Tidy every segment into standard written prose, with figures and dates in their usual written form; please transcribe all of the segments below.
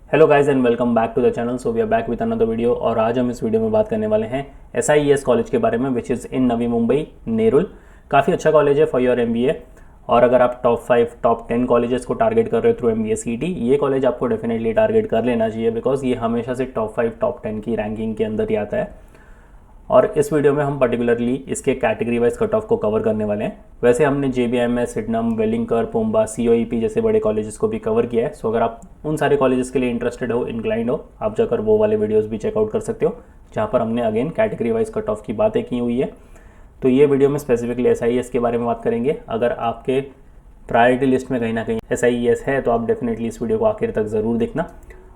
Hello guys and welcome back to the channel. So we are back with another video और आज हम इस video में बात करने वाले हैं SIES कॉलेज के बारे में, which is in Navi Mumbai Nerul. काफ़ी अच्छा कॉलेज है फॉर योर MBA। और अगर आप टॉप 5 टॉप 10 कॉलेजेस को टारगेट कर रहे हो थ्रू MBA CET, ये कॉलेज आपको डेफिनेटली टारगेट कर लेना चाहिए, बिकॉज ये हमेशा से टॉप 5 टॉप 10 की रैंकिंग के अंदर ही आता है। और इस वीडियो में हम पर्टिकुलरली इसके कैटेगरी वाइज कट ऑफ को कवर करने वाले हैं। वैसे हमने JBMS, सिडनम, वेलिंगकर, पुम्बा, COEP जैसे बड़े कॉलेजेस को भी कवर किया है। सो अगर आप उन सारे कॉलेजेस के लिए इंटरेस्टेड हो, इंक्लाइंड हो, आप जाकर वो वाले वीडियोस भी चेकआउट कर सकते हो, जहाँ पर हमने again category wise cut off की बातें की हुई है। तो ये वीडियो में स्पेसिफिकली SIES के बारे में बात करेंगे। अगर आपके प्रायोरिटी लिस्ट में कहीं ना कहीं SIES है तो आप डेफिनेटली इस वीडियो को आखिर तक ज़रूर देखना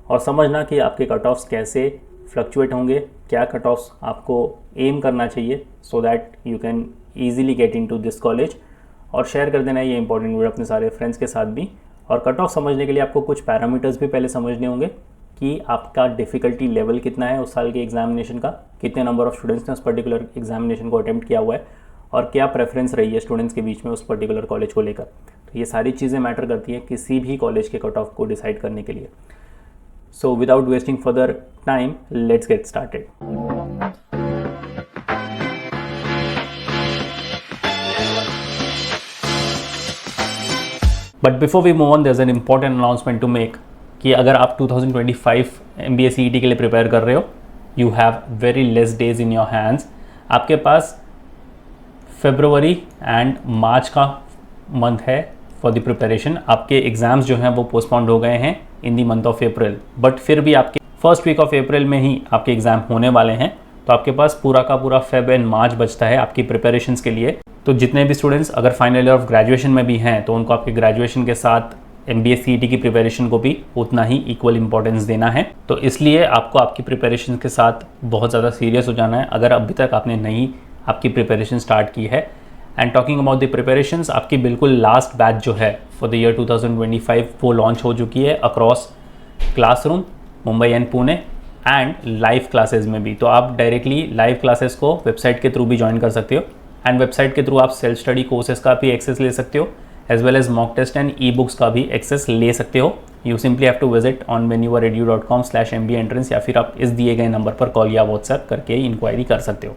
और समझना कि आपके कट ऑफ्स कैसे फ्लक्चुएट होंगे, क्या कट ऑफ्स आपको एम करना चाहिए, so that you can easily get into this college. और शेयर कर देना ये इंपॉर्टेंट वीडियो अपने सारे फ्रेंड्स के साथ भी। और कट ऑफ समझने के लिए आपको कुछ पैरामीटर्स भी पहले समझने होंगे कि आपका डिफ़िकल्टी लेवल कितना है उस साल के एग्जामिनेशन का, कितने नंबर ऑफ स्टूडेंट्स ने उस पर्टिकुलर एग्जामिनेशन को अटेम्प्ट किया हुआ है और क्या प्रेफरेंस रही है स्टूडेंट्स के बीच में उस पर्टिकुलर कॉलेज को लेकर। तो ये सारी चीज़ें मैटर करती हैं किसी भी कॉलेज के कट ऑफ को डिसाइड करने के लिए। So without wasting further time, let's get started. But before we move on, there's an important announcement to make कि अगर आप 2025 MBA CET के लिए प्रिपेयर कर रहे हो, you have very less days in your hands. आपके पास फरवरी एंड मार्च का मंथ है फॉर द प्रिपरेशन। आपके एग्ज़ाम्स जो हैं वो पोस्टपोन्ड हो गए हैं in the month of April, but फिर भी आपके फर्स्ट वीक ऑफ अप्रैल में ही आपके एग्ज़ाम होने वाले हैं। तो आपके पास पूरा का पूरा फेब एंड मार्च बचता है आपकी प्रिपरेशंस के लिए। तो जितने भी स्टूडेंट्स अगर फाइनल ईयर ऑफ ग्रेजुएशन में भी हैं तो उनको आपके ग्रेजुएशन के साथ MBA CET की प्रिपरेशन को भी उतना ही इक्वल इंपॉर्टेंस देना है। तो इसलिए आपको आपकी प्रिपरेशन के साथ बहुत ज़्यादा सीरियस हो जाना है अगर अभी तक आपने नहीं आपकी प्रिपरेशन स्टार्ट की है। And talking about the preparations, आपकी बिल्कुल लास्ट बैच जो है फॉर द ईयर 2025 वो लॉन्च हो चुकी है across classroom, Mumbai and Pune and live classes में भी। तो आप डायरेक्टली लाइव क्लासेस को वेबसाइट के थ्रू भी ज्वाइन कर सकते हो एंड वेबसाइट के थ्रू आप सेल्फ स्टडी कोर्सेज का भी एक्सेस ले सकते हो, as well as mock test and e books का भी एक्सेस ले सकते हो। You simply have to visit on venueredu.com/MBA entrance या फिर आप इस दिए गए नंबर पर कॉल या व्हाट्सएप करके इंक्वायरी कर सकते हो।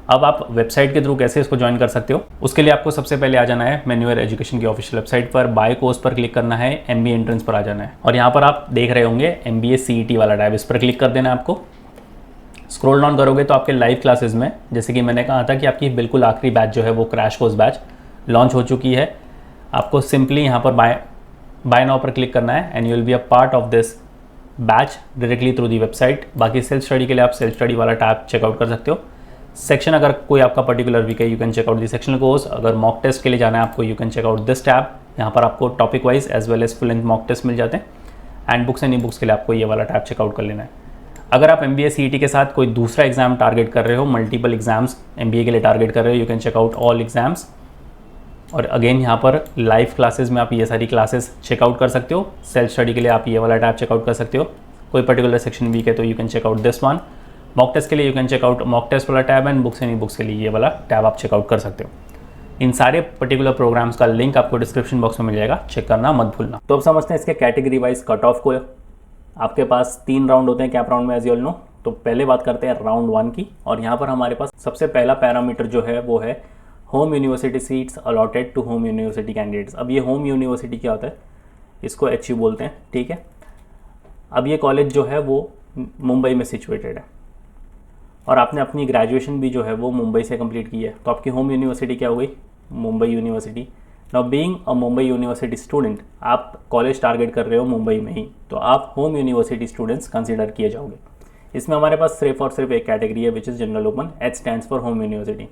अब आप वेबसाइट के थ्रू कैसे इसको ज्वाइन कर सकते हो, उसके लिए आपको सबसे पहले आ जाना है मेन्यूअर एजुकेशन की ऑफिशियल वेबसाइट पर, बाय कोर्स पर क्लिक करना है, MBA एंट्रेंस पर आ जाना है और यहाँ पर आप देख रहे होंगे MBA CET वाला टैब, इस पर क्लिक कर देना है आपको। स्क्रॉल डाउन करोगे तो आपके लाइव क्लासेस में, जैसे कि मैंने कहा था कि आपकी बिल्कुल आखिरी बैच जो है वो क्रैश कोर्स बैच लॉन्च हो चुकी है। आपको सिंपली यहाँ पर बाय नाउ पर क्लिक करना है and you will be a part of this batch directly through the website. बाकी सेल्फ स्टडी के लिए आप सेल्फ स्टडी वाला टैब चेकआउट कर सकते हो। सेक्शन अगर कोई आपका पर्टिकुलर वीक है, you can check out the sectional course. अगर मॉक टेस्ट के लिए जाना है आपको, you can check out this tab. यहाँ पर आपको topic wise as well as full length mock test मिल जाते हैं and books and e books के लिए आपको ये वाला टैब चेकआउट कर लेना है। अगर आप MBA CET के साथ कोई दूसरा एग्जाम टारगेट कर रहे हो, मल्टीपल एग्जाम्स MBA के लिए टारगेट कर रहे हो, you can checkout all exams. और अगेन यहाँ पर लाइव क्लासेस में आप ये सारी क्लासेस चेकआउट कर सकते हो। सेल्फ स्टडी के लिए आप ये वाला टैब चेकआउट कर सकते हो। कोई पर्टिकुलर सेक्शन वीक है तो you can check out this one. Mock test के लिए you can check out mock test वाला tab and books and e books के लिए ये वाला टैब आप चेकआउट कर सकते हो। इन सारे पर्टिकुलर प्रोग्राम्स का लिंक आपको डिस्क्रिप्शन बॉक्स में मिल जाएगा, चेक करना मत भूलना। तो अब समझते हैं इसके कैटेगरी वाइज कट ऑफ को। आपके पास 3 राउंड होते हैं कैप राउंड में, एज यू ऑल नो। तो पहले बात करते हैं राउंड 1 की, और यहाँ पर हमारे पास सबसे पहला पैरामीटर जो है वो है home university seats allotted to home university candidates. अब ये होम यूनिवर्सिटी क्या होता है, इसको HU बोलते हैं, ठीक है। अब ये कॉलेज जो है वो मुंबई में सिचुएटेड है और आपने अपनी ग्रेजुएशन भी जो है वो मुंबई से कंप्लीट की है, तो आपकी होम यूनिवर्सिटी क्या हो गई, Mumbai university. Now being a Mumbai university student, आप कॉलेज टारगेट कर रहे हो मुंबई में ही, तो आप होम यूनिवर्सिटी स्टूडेंट्स कंसिडर किए जाओगे। इसमें हमारे पास सिर्फ और सिर्फ एक कैटेगरी है which is general open, H stands for home university.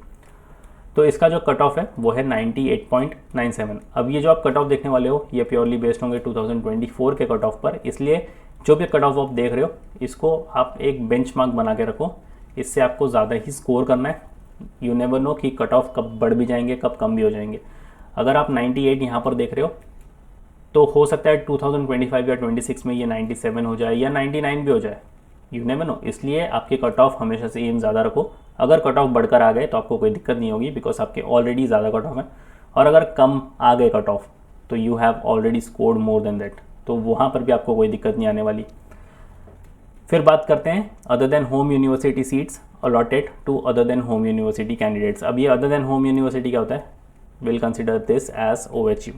तो इसका जो कट ऑफ है वो है 98.97। अब ये जो आप कट ऑफ देखने वाले हो ये प्योरली बेस्ड होंगे 2024 के कट ऑफ पर, इसलिए जो भी कट ऑफ आप देख रहे हो इसको आप एक बेंचमार्क बना के रखो, इससे आपको ज़्यादा ही स्कोर करना है। यू नेवर नो कि कट ऑफ कब बढ़ भी जाएंगे कब कम भी हो जाएंगे। अगर आप 98 यहाँ पर देख रहे हो तो हो सकता है 2025 या 26 में ये 97 हो जाए या 99 भी हो जाए, यू नेवर नो। इसलिए आपके कट ऑफ हमेशा से एम ज़्यादा रखो। अगर कट ऑफ बढ़कर आ गए तो आपको कोई दिक्कत नहीं होगी, बिकॉज आपके ऑलरेडी ज़्यादा कट ऑफ है। और अगर कम आ गए कट ऑफ तो you have already scored more than that, तो वहाँ पर भी आपको कोई दिक्कत नहीं आने वाली। फिर बात करते हैं other than home university seats allotted to other than home university candidates. अब ये अदर देन होम यूनिवर्सिटी क्या होता है, will consider this as OHU,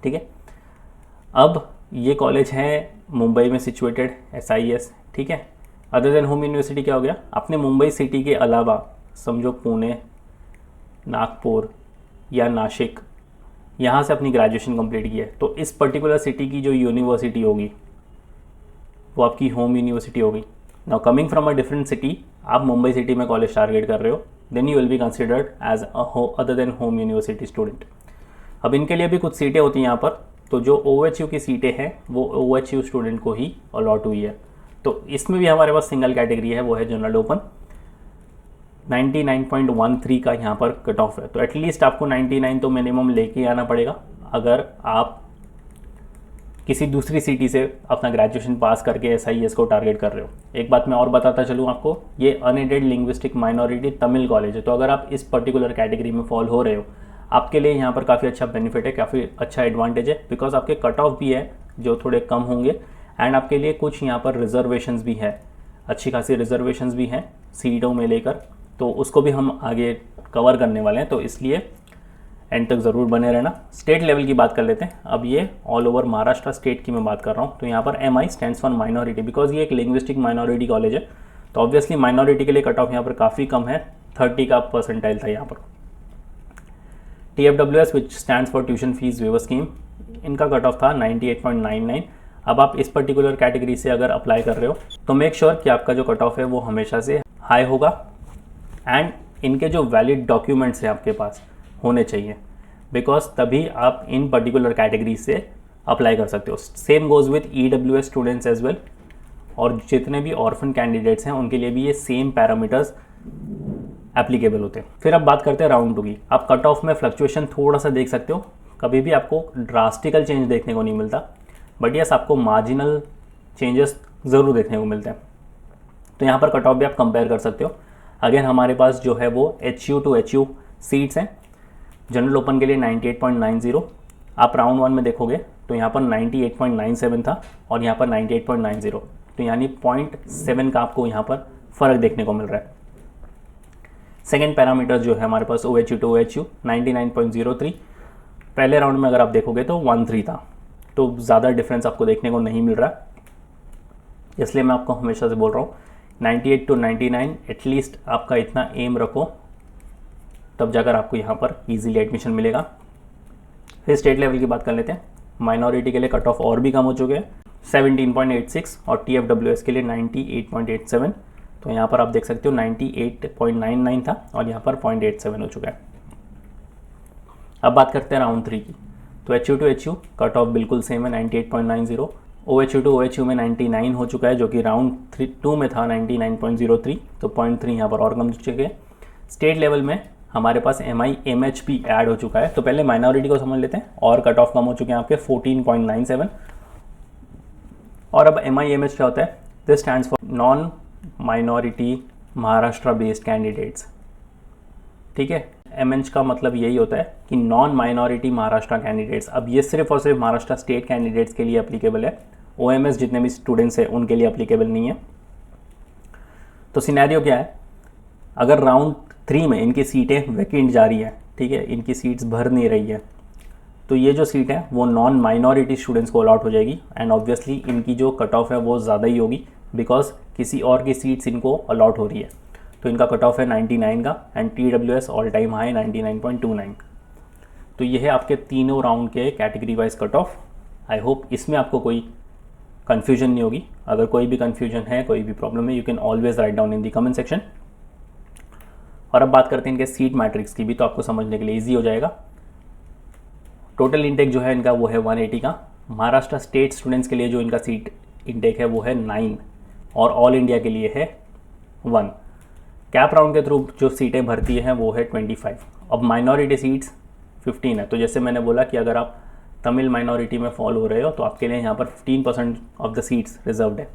ठीक है। अब ये कॉलेज है मुंबई में सिचुएटेड, SIS, ठीक है। अदर देन होम यूनिवर्सिटी क्या हो गया, आपने मुंबई सिटी के अलावा समझो पुणे, नागपुर या नासिक, यहाँ से अपनी ग्रेजुएशन कंप्लीट की है, तो इस पर्टिकुलर सिटी की जो यूनिवर्सिटी होगी वो आपकी होम यूनिवर्सिटी होगी। Now coming from a different city, आप मुंबई सिटी में कॉलेज टारगेट कर रहे हो, then you will be considered as other than home university student. अब इनके लिए भी कुछ सीटें होती हैं यहाँ पर, तो जो OHU की सीटें हैं वो OHU स्टूडेंट को ही अलॉट हुई है। तो इसमें भी हमारे पास सिंगल कैटेगरी है, वो है जनरल ओपन। 99.13 का यहाँ पर कट ऑफ है, तो एटलीस्ट आपको 99 तो मिनिमम लेके आना पड़ेगा अगर आप किसी दूसरी सिटी से अपना ग्रेजुएशन पास करके SIS को टारगेट कर रहे हो। एक बात मैं और बताता चलूँ आपको, ये unaided linguistic minority Tamil college है, तो अगर आप इस पर्टिकुलर कैटेगरी में फॉल हो रहे हो, आपके लिए यहाँ पर काफ़ी अच्छा बेनिफिट है, काफ़ी अच्छा एडवांटेज है, बिकॉज आपके कट ऑफ भी है जो थोड़े कम होंगे, एंड आपके लिए कुछ यहाँ पर रिजर्वेशंस भी है, अच्छी खासी रिजर्वेशंस भी हैं सीटों में लेकर, तो उसको भी हम आगे कवर करने वाले हैं, तो इसलिए एंड तक ज़रूर बने रहना। स्टेट लेवल की बात कर लेते हैं। अब ये ऑल ओवर महाराष्ट्र स्टेट की मैं बात कर रहा हूँ, तो यहाँ पर MI stands for minority, because ये एक लिंग्विस्टिक माइनॉरिटी कॉलेज है, तो ऑब्वियसली माइनॉरिटी के लिए कट ऑफ यहाँ पर काफ़ी कम है, 30 का परसेंटाइल था यहाँ पर। TFWS which stands for tuition fees waiver scheme, इनका कट ऑफ था 98.99। अब आप इस पर्टिकुलर कैटेगरी से अगर अप्लाई कर रहे हो तो मेक श्योर कि आपका जो कट ऑफ है वो हमेशा से हाई होगा, एंड इनके जो वैलिड डॉक्यूमेंट्स हैं आपके पास होने चाहिए, बिकॉज तभी आप इन पर्टिकुलर कैटेगरी से अप्लाई कर सकते हो। Same goes with EWS students as well, और जितने भी ऑर्फन कैंडिडेट्स हैं उनके लिए भी ये सेम पैरामीटर्स एप्लीकेबल होते हैं। फिर अब बात करते हैं राउंड 2 की। आप कट ऑफ में फ्लक्चुएशन थोड़ा सा देख सकते हो, कभी भी आपको ड्रास्टिकल चेंज देखने को नहीं मिलता, बट यस आपको मार्जिनल चेंजेस ज़रूर देखने को मिलते हैं। तो यहाँ पर कट ऑफ भी आप कंपेयर कर सकते हो। अगेन हमारे पास जो है वो HU to HU सीट्स हैं। जनरल ओपन के लिए 98.90, आप राउंड 1 में देखोगे तो यहाँ पर 98.97 था और यहाँ पर 98.90, तो यानी 0.7 का आपको यहाँ पर फ़र्क देखने को मिल रहा है। सेकेंड पैरामीटर जो है हमारे पास OHU to OHU 99.03, पहले राउंड में अगर आप देखोगे तो 13 था, तो ज़्यादा डिफरेंस आपको देखने को नहीं मिल रहा, इसलिए मैं आपको हमेशा से बोल रहा हूँ 98 to 99 एटलीस्ट आपका इतना एम रखो, तब जाकर आपको यहाँ पर इजीली एडमिशन मिलेगा। फिर स्टेट लेवल की बात कर लेते हैं। माइनॉरिटी के लिए कट ऑफ और भी कम हो चुके हैं, 17.86, और TFWS के लिए 98.87, तो यहाँ पर आप देख सकते हो 98.99 था और यहाँ पर 0.87 हो चुका है। अब बात करते हैं राउंड 3 की। तो HU to HU cut off बिल्कुल सेम है 98.90, OHU to OHU में 99 हो चुका है, जो कि राउंड 2 में था 99.03, तो 0.3 यहाँ पर और कम हो चुके हैं। स्टेट लेवल में हमारे पास MI MH भी ऐड हो चुका है, तो पहले माइनॉरिटी को समझ लेते हैं, और कट ऑफ कम हो चुके हैं आपके 14.97। और अब MI MH क्या होता है, this stands for non minority Maharashtra based candidates, ठीक है। MH का मतलब यही होता है कि नॉन माइनॉरिटी महाराष्ट्र कैंडिडेट्स। अब ये सिर्फ और सिर्फ महाराष्ट्र स्टेट कैंडिडेट्स के लिए अप्लीकेबल है, OMS जितने भी स्टूडेंट्स हैं उनके लिए अप्लीकेबल नहीं है। तो सिनेरियो क्या है, अगर राउंड 3 में इनकी सीटें वैकेंट जा रही है, ठीक है, इनकी सीट्स भर नहीं रही है, तो ये जो सीट है वो नॉन माइनॉरिटी स्टूडेंट्स को अलॉट हो जाएगी, एंड ऑब्वियसली इनकी जो कट ऑफ है वो ज़्यादा ही होगी, बिकॉज किसी और की सीट्स इनको अलॉट हो रही है। तो इनका कट ऑफ है 99 का, and TWS all time high 99.29। तो ये है आपके तीनों राउंड के category wise cut off. I hope इसमें आपको कोई कन्फ्यूजन नहीं होगी। अगर कोई भी कन्फ्यूजन है, कोई भी प्रॉब्लम है, you can always write down in the comment section. और अब बात करते हैं इनके सीट मैट्रिक्स की भी, तो आपको समझने के लिए ईजी हो जाएगा। टोटल इंटेक जो है इनका वो है 180 का। महाराष्ट्र स्टेट स्टूडेंट्स के लिए जो इनका सीट इंटेक है वो है 9, और ऑल इंडिया के लिए है 1। कैप राउंड के थ्रू जो सीटें भरती हैं वो है 25। अब माइनॉरिटी सीट्स 15 है, तो जैसे मैंने बोला कि अगर आप तमिल माइनॉरिटी में फॉल हो रहे हो तो आपके लिए यहाँ पर 15% ऑफ द सीट्स रिजर्व्ड है।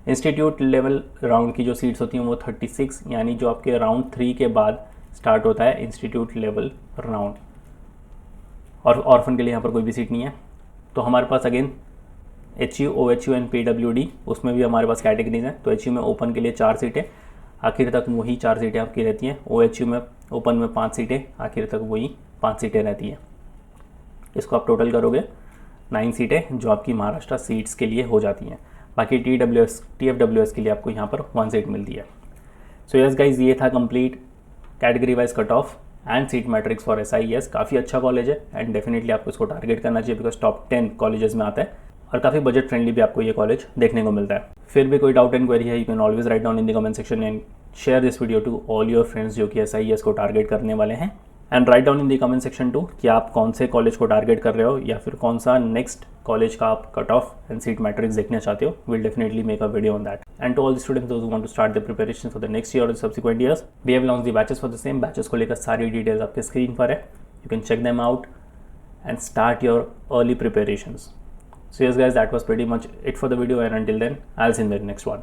इंस्टीट्यूट लेवल राउंड की जो सीट्स होती हैं वो 36, यानी जो आपके राउंड 3 के बाद स्टार्ट होता है इंस्टीट्यूट लेवल राउंड। और ऑर्फन के लिए यहाँ पर कोई भी सीट नहीं है। तो हमारे पास again HU, OHU and PWD, उसमें भी हमारे पास कैटेगरीज हैं। तो HU में ओपन के लिए 4 सीटें, आखिर तक वही 4 सीटें आपकी रहती हैं। OHU में ओपन में 5 सीटें, आखिर तक वही 5 सीटें रहती हैं। इसको आप टोटल करोगे 9 सीटें जो आपकी महाराष्ट्र सीट्स के लिए हो जाती हैं। बाकी TFWS के लिए आपको यहाँ पर 1 सीट मिलती है। सो यस गाइज, ये था complete category wise cut off and seat matrix for SIES। काफ़ी अच्छा कॉलेज है एंड डेफिनेटली आपको इसको टारगेट करना चाहिए बिकॉज टॉप 10 कॉलेजेस में आता है और काफ़ी बजट फ्रेंडली भी आपको ये कॉलेज देखने को मिलता है। फिर भी कोई डाउट एंड क्वेरी है, you can always write down in the comment section and share this video to all your friends जो कि SIES को टारगेट करने वाले हैं। And write down in the comment section too कि आप कौन से कॉलेज को टारगेट कर रहे हो या फिर कौन सा नेक्स्ट कॉलेज का आप cut off and seat matrix देखना चाहते हो। Will definitely make a video on that. And to all the students those who want to start the preparation for the next year or subsequent years, we have launched the batches for the same. Batches को लेकर सारी details आपके screen पर है, you can check them out and start your early preparations. So yes guys, that was pretty much it for the video, and until then I'll see you in the next one.